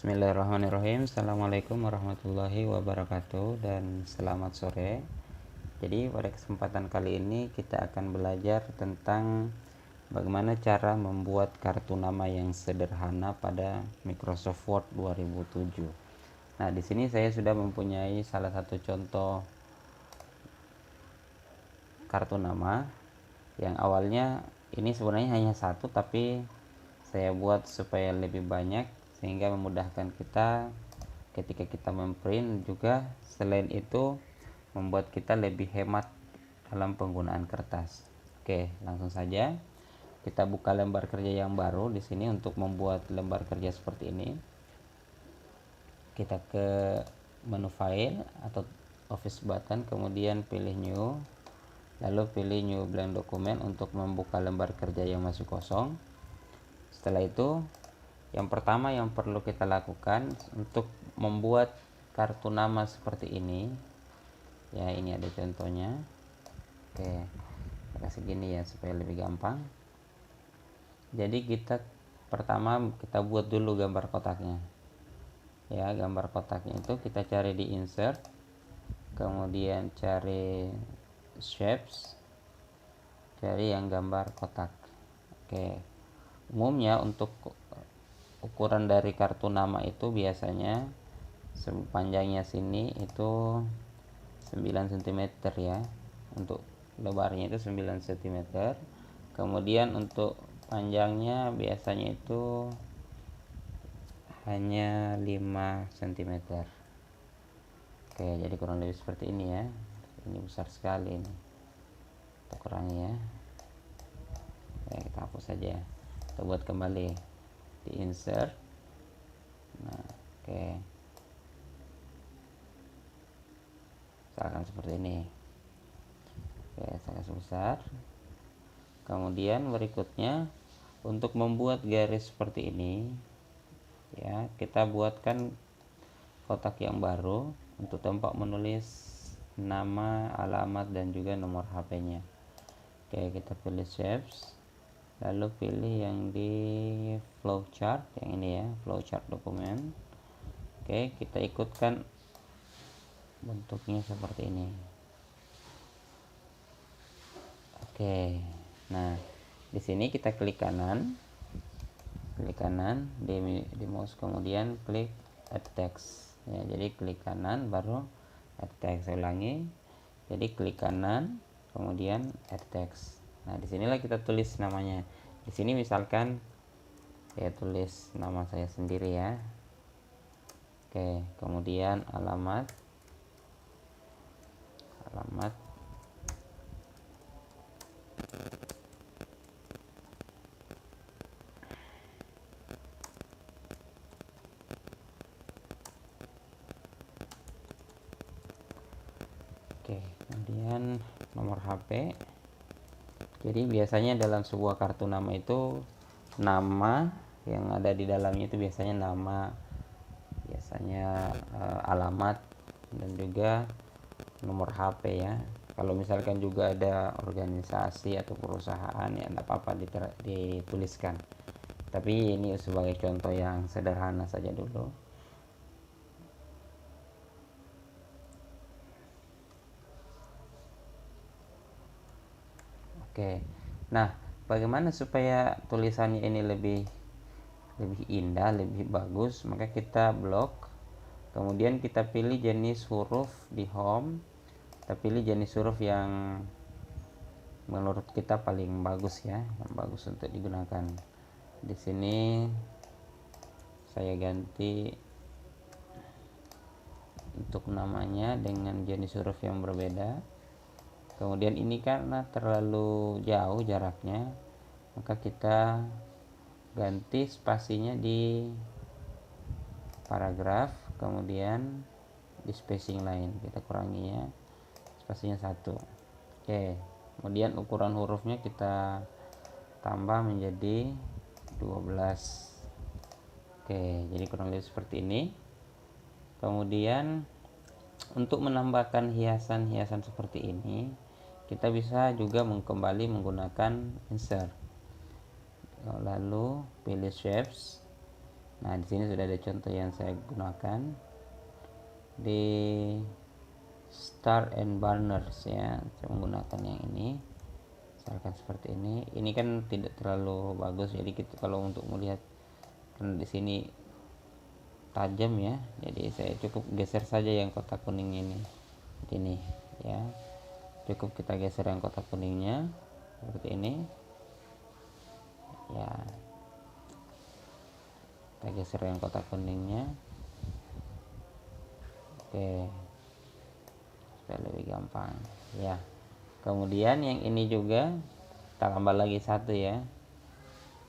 Bismillahirrahmanirrahim. Assalamualaikum warahmatullahi wabarakatuh dan selamat sore. Jadi pada kesempatan kali ini kita akan belajar tentang bagaimana cara membuat kartu nama yang sederhana pada Microsoft Word 2007. Nah, di sini saya sudah mempunyai salah satu contoh kartu nama yang awalnya ini sebenarnya hanya satu, tapi saya buat supaya lebih banyak sehingga memudahkan kita ketika kita memprint, juga selain itu membuat kita lebih hemat dalam penggunaan kertas. Oke, langsung saja kita buka lembar kerja yang baru di sini. Untuk membuat lembar kerja seperti ini, kita ke menu file atau office button, kemudian pilih new, lalu pilih new blank document untuk membuka lembar kerja yang masih kosong. Setelah itu, yang pertama yang perlu kita lakukan untuk membuat kartu nama seperti ini, ya ini ada contohnya. Oke, kasih gini ya supaya lebih gampang. Jadi pertama kita buat dulu gambar kotaknya. Ya, gambar kotaknya itu kita cari di insert, kemudian cari shapes, cari yang gambar kotak. Oke, umumnya untuk ukuran dari kartu nama itu biasanya panjangnya sini itu 9 cm ya, untuk lebarnya itu 9 cm, kemudian untuk panjangnya biasanya itu hanya 5 cm. Oke, jadi kurang lebih seperti ini ya. Ini besar sekali ini, kita kurangi ya. Oke, kita hapus saja, kita buat kembali di insert. Nah, oke, misalkan seperti ini. Oke, saya kasih besar. Kemudian berikutnya, untuk membuat garis seperti ini ya, kita buatkan kotak yang baru untuk tempat menulis nama, alamat, dan juga nomor HP-nya. Oke, kita pilih shapes, lalu pilih yang di flowchart, yang ini ya, flowchart dokumen. Oke, kita ikutkan bentuknya seperti ini. Oke, nah di sini kita klik kanan di mouse, kemudian klik add text ya. Jadi klik kanan baru add text. Saya ulangi, jadi klik kanan kemudian add text. Nah, disinilah kita tulis namanya. Di sini misalkan saya tulis nama saya sendiri ya. Oke, kemudian alamat. Oke, kemudian nomor HP. Jadi biasanya dalam sebuah kartu nama itu, nama yang ada di dalamnya itu biasanya nama, biasanya alamat, dan juga nomor HP ya. Kalau misalkan juga ada organisasi atau perusahaan ya tidak apa-apa dituliskan. Tapi ini sebagai contoh yang sederhana saja dulu. Oke, nah bagaimana supaya tulisannya ini lebih indah, lebih bagus? Maka kita blok, kemudian kita pilih jenis huruf di home. Kita pilih jenis huruf yang menurut kita paling bagus ya, yang bagus untuk digunakan. Di sini saya ganti untuk namanya dengan jenis huruf yang berbeda. Kemudian ini karena terlalu jauh jaraknya, maka kita ganti spasinya di paragraf, kemudian di spacing lain kita kurangi ya, spasinya 1. Oke, kemudian ukuran hurufnya kita tambah menjadi 12. Oke, jadi kurang lebih seperti ini. Kemudian untuk menambahkan hiasan-hiasan seperti ini, kita bisa juga kembali menggunakan insert, lalu pilih shapes, Nah, di sini sudah ada contoh yang saya gunakan di Star and Burners ya. Saya menggunakan yang ini. Misalkan seperti ini. Ini kan tidak terlalu bagus, jadi kita kalau untuk melihat karena di sini tajam ya, jadi saya cukup geser saja yang kotak kuningnya ini ya. Cukup kita geser yang kotak kuningnya seperti ini ya. Kita geser yang kotak kuningnya. Oke, supaya lebih gampang ya. Kemudian yang ini juga kita tambah lagi satu ya.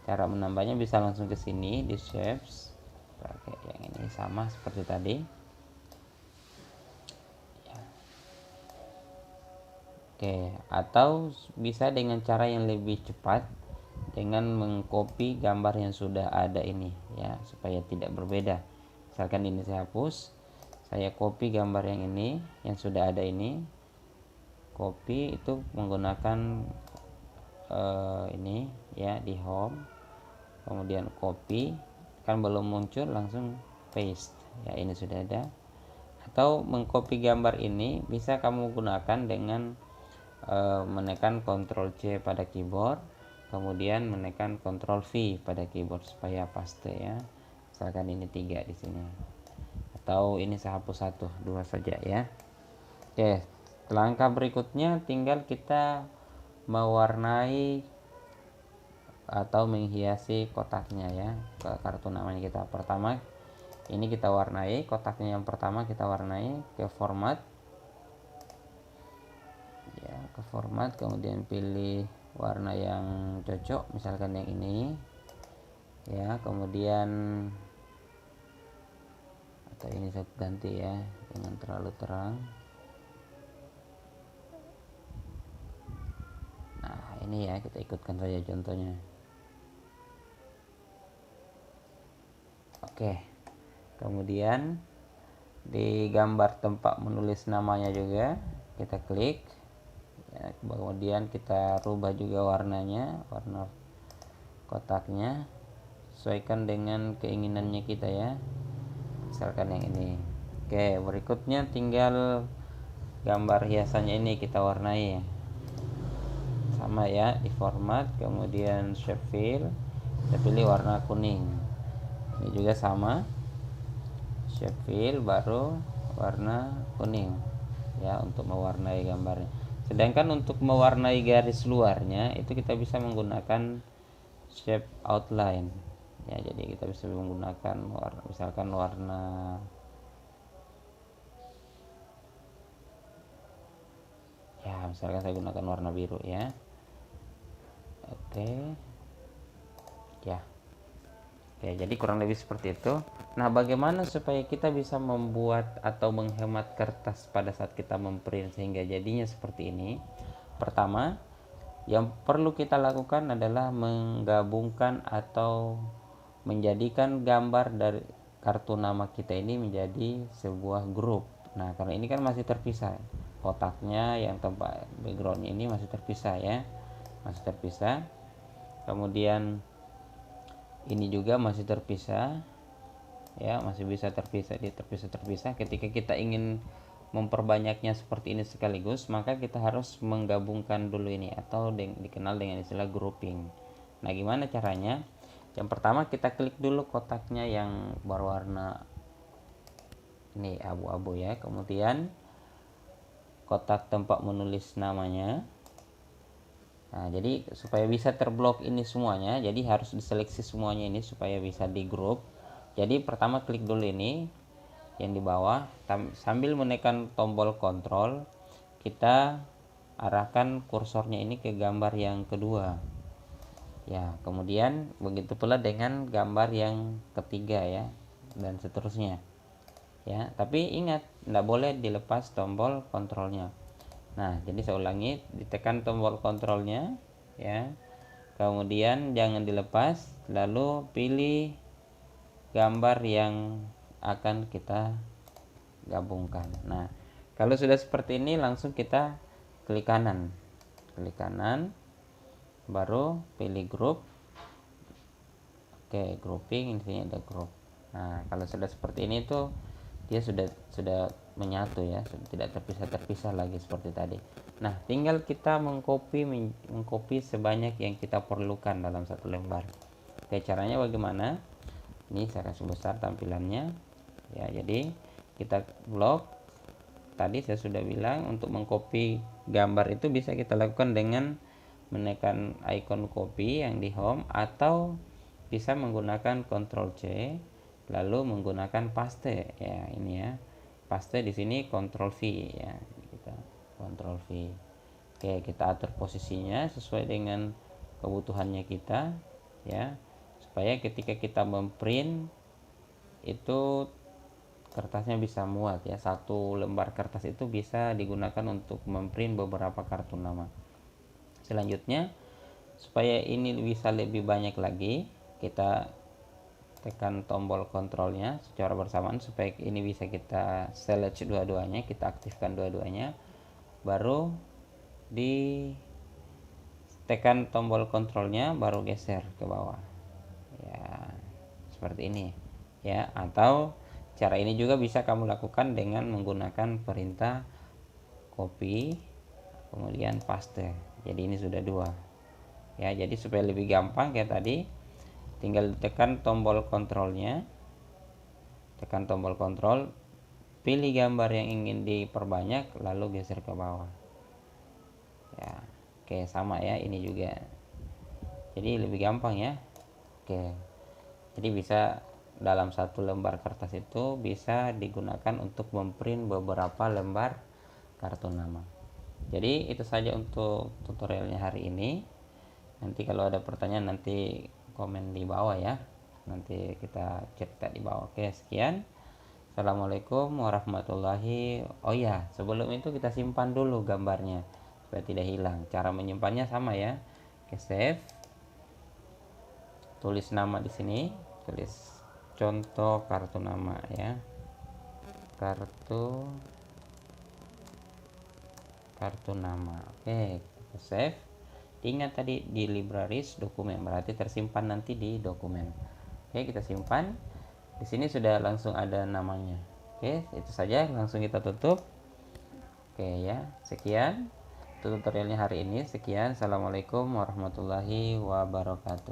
Cara menambahnya bisa langsung ke sini di shapes, pakai yang ini sama seperti tadi ya. Oke, atau bisa dengan cara yang lebih cepat dengan mengcopy gambar yang sudah ada ini ya, supaya tidak berbeda. Misalkan ini saya hapus, saya copy gambar yang ini yang sudah ada ini, copy itu menggunakan ini ya, di home, kemudian copy, kan belum muncul, langsung paste ya, ini sudah ada. Atau mengcopy gambar ini bisa kamu gunakan dengan menekan Ctrl C pada keyboard, kemudian menekan Ctrl V pada keyboard supaya paste ya. Misalkan ini 3 di sini, atau ini saya hapus 1, 2 saja ya. Oke, langkah berikutnya tinggal kita mewarnai atau menghiasi kotaknya ya, kartu namanya kita. Pertama ini kita warnai kotaknya, yang pertama kita warnai ke format ya, ke format, kemudian pilih warna yang cocok, misalkan yang ini ya. Kemudian atau ini saya ganti ya, jangan terlalu terang. Nah ini ya, kita ikutkan saja contohnya. Oke, kemudian di gambar tempat menulis namanya juga kita klik ya, kemudian kita rubah juga warnanya, warna kotaknya sesuaikan dengan keinginannya kita ya, misalkan yang ini. Oke, berikutnya tinggal gambar hiasannya ini kita warnai ya, sama ya, di format, kemudian shape fill, kita pilih warna kuning. Ini juga sama, shape fill baru warna kuning ya, untuk mewarnai gambarnya. Sedangkan untuk mewarnai garis luarnya itu kita bisa menggunakan shape outline ya. Jadi kita bisa menggunakan warna, misalkan warna ya, misalkan saya gunakan warna biru ya. Oke ya. Oke, jadi kurang lebih seperti itu. Nah, bagaimana supaya kita bisa membuat atau menghemat kertas pada saat kita memprint sehingga jadinya seperti ini? Pertama, yang perlu kita lakukan adalah menggabungkan atau menjadikan gambar dari kartu nama kita ini menjadi sebuah grup. Nah, karena ini kan masih terpisah, kotaknya yang tempat backgroundnya ini masih terpisah ya, masih terpisah. Kemudian ini juga masih terpisah ya, masih bisa terpisah, terpisah. Ketika kita ingin memperbanyaknya seperti ini sekaligus, maka kita harus menggabungkan dulu ini, atau dikenal dengan istilah grouping. Nah, gimana caranya? Yang pertama kita klik dulu kotaknya yang berwarna ini abu-abu ya, kemudian kotak tempat menulis namanya. Nah, jadi supaya bisa terblok ini semuanya, jadi harus diseleksi semuanya ini supaya bisa di grup. Jadi pertama klik dulu ini yang di bawah, sambil menekan tombol kontrol kita arahkan kursornya ini ke gambar yang kedua ya. Kemudian begitu pula dengan gambar yang ketiga ya, dan seterusnya ya. Tapi ingat, tidak boleh dilepas tombol kontrolnya. Nah, jadi saya ulangi, ditekan tombol kontrolnya ya, kemudian jangan dilepas, lalu pilih gambar yang akan kita gabungkan. Nah, kalau sudah seperti ini langsung kita klik kanan, baru pilih grup. Oke, grouping, intinya ada grup. Nah, kalau sudah seperti ini tuh dia sudah menyatu ya, sudah tidak terpisah lagi seperti tadi. Nah, tinggal kita mengcopy sebanyak yang kita perlukan dalam satu lembar. Oke, caranya bagaimana? Ini saya kasih besar tampilannya ya. Jadi kita blok, tadi saya sudah bilang untuk mengcopy gambar itu bisa kita lakukan dengan menekan icon copy yang di home, atau bisa menggunakan Ctrl C lalu menggunakan paste ya. Ini ya, paste di sini Ctrl V ya, kita Ctrl V. Oke, kita atur posisinya sesuai dengan kebutuhannya kita ya, supaya ketika kita memprint itu kertasnya bisa muat ya. Satu lembar kertas itu bisa digunakan untuk memprint beberapa kartu nama. Selanjutnya, supaya ini bisa lebih banyak lagi, kita tekan tombol kontrolnya secara bersamaan supaya ini bisa kita select dua-duanya, kita aktifkan dua-duanya, baru di tekan tombol kontrolnya, baru geser ke bawah ya, seperti ini ya. Atau cara ini juga bisa kamu lakukan dengan menggunakan perintah copy kemudian paste. Jadi ini sudah dua ya. Jadi supaya lebih gampang kayak tadi, tinggal tekan tombol kontrolnya, tekan tombol kontrol, pilih gambar yang ingin diperbanyak, lalu geser ke bawah ya. Oke, sama ya ini juga, jadi lebih gampang ya. Oke, jadi bisa dalam satu lembar kertas itu bisa digunakan untuk memprint beberapa lembar kartu nama. Jadi itu saja untuk tutorialnya hari ini. Nanti kalau ada pertanyaan nanti komen di bawah ya, nanti kita cerita di bawah. Oke, sekian. Assalamualaikum warahmatullahi. Oh ya, sebelum itu kita simpan dulu gambarnya supaya tidak hilang. Cara menyimpannya sama ya. Oke, save. Tulis nama di sini, tulis contoh kartu nama ya. Kartu nama. Oke, kita save. Ingat tadi di libraries dokumen, berarti tersimpan nanti di dokumen. Oke, kita simpan. Di sini sudah langsung ada namanya. Oke, itu saja, langsung kita tutup. Oke ya, sekian tutorialnya hari ini. Sekian, assalamualaikum warahmatullahi wabarakatuh.